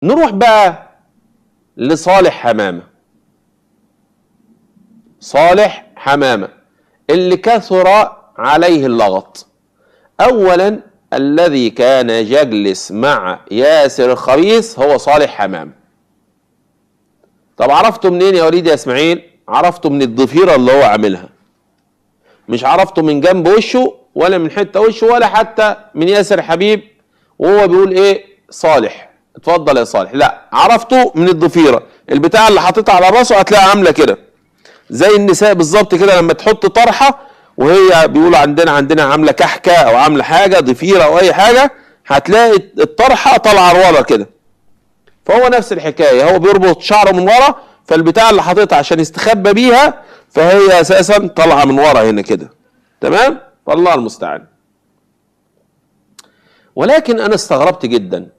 نروح بقى لصالح حمامة. صالح حمامة اللي كثر عليه اللغط. أولا الذي كان يجلس مع ياسر الخبيث هو صالح حمامة. طب عرفته منين يا وليد يا اسماعيل؟ عرفته من الضفيرة اللي هو عاملها، مش عرفته من جنب وشه ولا من حتة وشه ولا حتى من ياسر حبيب وهو بيقول ايه صالح اتفضل يا صالح، لا، عرفته من الضفيرة. البتاع اللي حاططها على راسه هتلاقيها عاملة كده زي النساء بالظبط كده، لما تحط طرحة وهي بيقولوا عندنا عاملة كحكة او عاملة حاجة ضفيرة او اي حاجة، هتلاقي الطرحة طالعة لورا كده. فهو نفس الحكاية، هو بيربط شعره من ورا، فالبتاع اللي حاططها عشان يستخبى بيها فهي اساسا طالعة من ورا هنا كده. تمام؟ فالله المستعان. ولكن انا استغربت جدا